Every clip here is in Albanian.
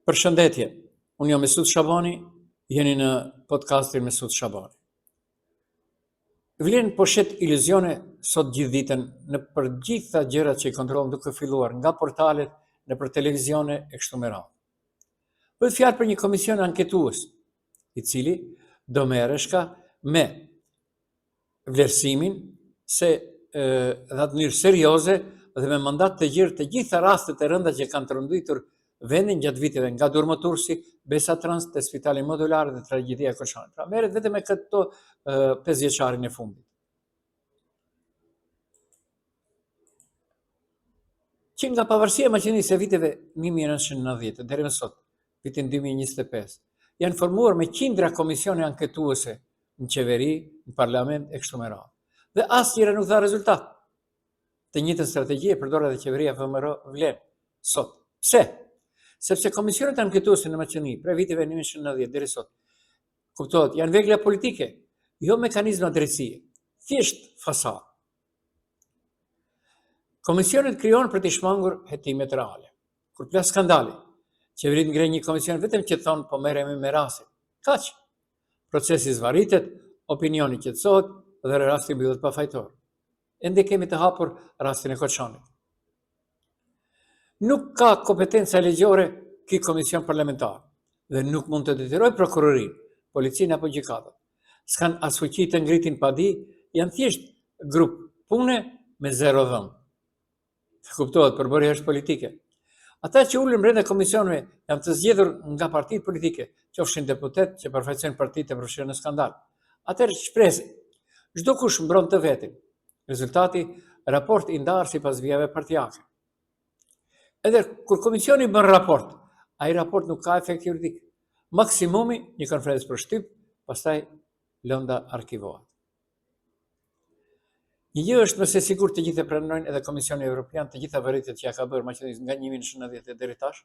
Përshëndetje, unë jam Mesut Shabani, jeni në podcastin Mesut Shabani. Vlen po shet iluzione sot gjithë ditën në për gjitha gjërat që i kontrollon duke filluar nga portalet, në për televizione e kështu me radhë. Bëhet fjalë për një komision anketues, i cili do merreshka me vlerësimin se dhe atë mënyrë serioze dhe me mandat të gjerë të gjitha rastet e rënda që kanë trondëtur vendin gjatë viteve nga Durmë Tursi, Besa Trans, te Spitali Modular dhe tragjedia Koçanit. Pra merret vetëm me këto 5 vjeçarin e fundit. Që nga pavarësia e Maqedonisë e viteve 1990 deri më sot, vitin 2025, janë formuar me qindra komisione anketuese në qeveri, në parlament e kështu me radhë. Dhe asnjëra nuk dha rezultat. Të njëjtën strategji e përdor edhe qeveria FMR vlen sot. Pse? Sepse komisionet anketuese në Maqedoni prej viteve 1990 deri sot, kuptohet, janë vegla politike, jo mekanizma drejtësie, thjesht fasadë. Komisionet krijohen për të shmangur hetimet reale. Kur plas skandali, qeverit ngre një komision vetëm që thonë po merremi me rastin. Kaq. Procesi zvarritet, opinioni qetësohet dhe rasti mbyllet pa fajtor. Ende kemi të hapur rastin e Koçanit. Nuk ka kompetenca ligjore ky komision parlamentar dhe nuk mund të detyrojë prokurorinë, policinë apo gjykatën. S'kan as fuqi të ngritin padi, janë thjesht grup pune me zero dhëmë. Kuptohet, përbërja është politike. Ata që ulën brenda komisioneve janë të zgjedhur nga partitë politike, qofshin deputet që përfaqësojnë partitë e përfshirë në skandal. Atëherë shpresë, çdo kush mbron të vetin. Rezultati, raport i ndarë sipas vijave partijake. Edhe kur komisioni bën raport, ai raport nuk ka efekt juridik. Maksimumi një konferencë për shtyp, pastaj lënda arkivohet. Një gjë është mëse sigurt të gjithë e pranojnë edhe Komisioni Evropian të gjitha vërejtjet që ja ka bërë Maqedonisë nga 1990 deri tash,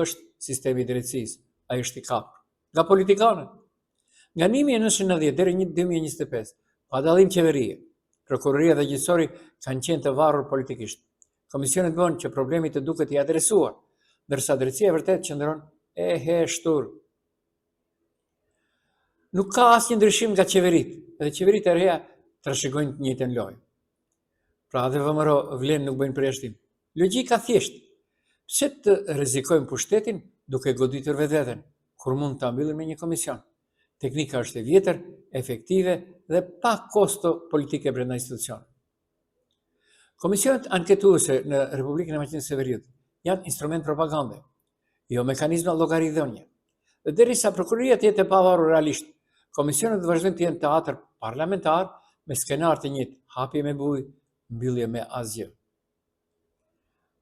është sistemi i drejtësisë, ai është i kapur. Nga politikanët. Nga 1990 deri në 2025, pa dallim qeverie, prokuroria dhe gjyqësori kanë qenë të varur politikisht. Komisionet bënë që problemi të duket i adresuar, ndërsa drejtësia vërtet qëndron e heshtur. Nuk ka asnjë ndryshim nga qeveritë, edhe qeveritë e reja trashëgojnë të njëjtën lojë. Pra dhe VMRO vlen nuk bëjnë përjashtim. Logjika thjesht. Pse të rrezikojmë pushtetin duke goditur vetveten, kur mund ta mbyllim me një komision? Teknika është e vjetër, efektive dhe pa kosto politike brenda institucionit. Komisionet anketuese në Republikën e Maqedonisë së Veriut janë instrument propagande, jo mekanizma llogaridhënie. Dhe derisa prokuroria të jetë e pavarur realisht, komisionet vazhdojnë të jenë teatr parlamentar me skenar të njëjtë, hapje me bujë, mbyllje me asgjë.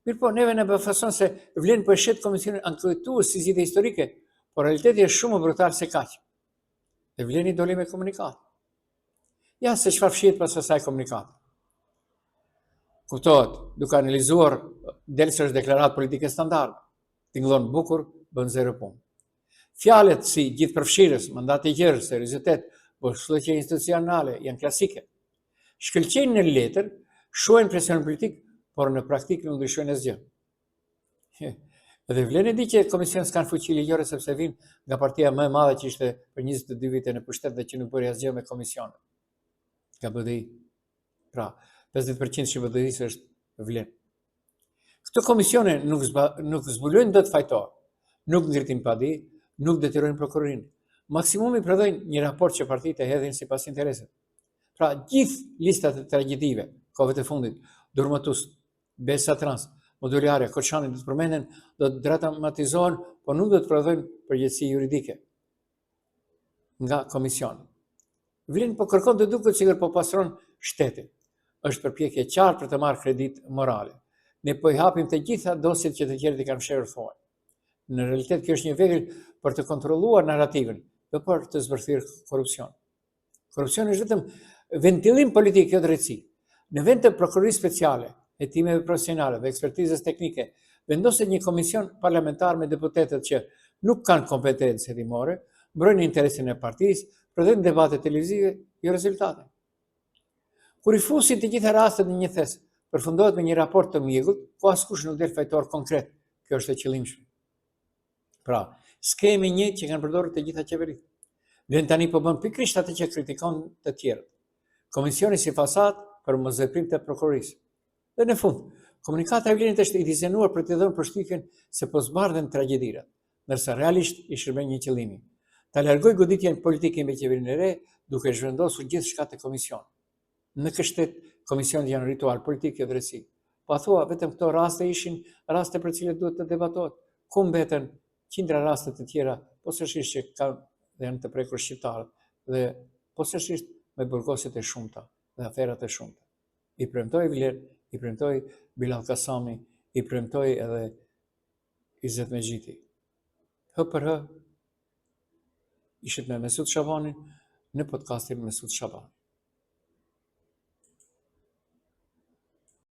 Mirpo neve na befason se vlen po e shet komisionin anketues si zgjidhje historike, por realiteti është shumë më brutal se kaq. Dhe vleni doli me komunikat. Ja se çfarë fshihet pas asaj komunikati. Kuptohet, duke analizuar delsë është deklarat politike standard, tingëllon bukur, bën zero punë. Fjalet si gjithëpërfshirës, mandati i gjerë, seriozitet, bashkëllëqe institucionale janë klasike. Shkëlqejnë në letër, shuajnë presion politik, por në praktikë nuk ndryshojnë asgjë. Edhe vlen e di që komisionet s'kan fuqi ligjore sepse vijnë nga partia më e madhe që ishte për 22 vite në pushtet dhe që nuk bëri asgjë me komisionet. Nga BDI. Pra, 50% që BDI-s është vlen. Këto komisione nuk zbulojnë dot fajtor, nuk ngritin padi, nuk detyrojnë prokurorinë. Maksimumi prodhojnë një raport që partitë e hedhin sipas interesit. Pra, gjithë listat e tragjedive, kohëve të fundit, Durmatus, Besa Trans, Modulare, Koçanit do të përmenden, do të dramatizohen, por nuk do të prodhojnë përgjegjësi juridike nga komisioni. Vlen po kërkon të duket sikur po pastron shtetin. Është përpjekje e qartë për të marrë kredit morale. Ne po i hapim të gjitha dosjet që të tjerët i kanë fshehur fort. Në realitet kjo është një vegël për të kontrolluar narrativin, jo për të zbërthyer korrupsion. Korrupsioni është vetëm ventillim politik, jo drejtësi. Në vend të prokurorisë speciale, hetimeve profesionale dhe ekspertizës teknike, vendoset një komision parlamentar me deputetët që nuk kanë kompetencë hetimore, mbrojnë interesin e partisë, prodhojnë debate televizive, jo rezultate. Kur i fusin të gjitha rastet në një thes, përfundohet me një raport të mjegullt, ku askush nuk del fajtor konkret. Kjo është e qëllimshme. Pra, skemi një që kanë përdorur të gjitha qeveritë. Vjen tani po bën pikërisht atë që kritikon të tjerët. Komisioni si fasad për mosveprim të prokurorisë. Dhe në fund, komunikata e Vlerit është i dizenuar për të dhënë përshtypjen se po zbardhen tragjedirat, ndërsa realisht i shërben një qëllimi. Ta largoj goditjen politike me qeverinë e re, duke zhvendosur gjithçka te komisioni. Në kështet, komisionet janë ritual politik jo drejtësi. Pa thua, vetëm këto raste ishin raste për cilët duhet të debatohet. Ku mbeten qindra raste të tjera, posaçërisht që kanë dhe janë të prekur shqiptarët dhe posaçërisht me burgoset e shumta dhe aferat e shumta. I premtoi Vler, i premtoi Bilal Kasami, i premtoi edhe Izet Mexhiti. Hë për hë, ishit me Mesut Shabanin në podcastin Mesut Shaban.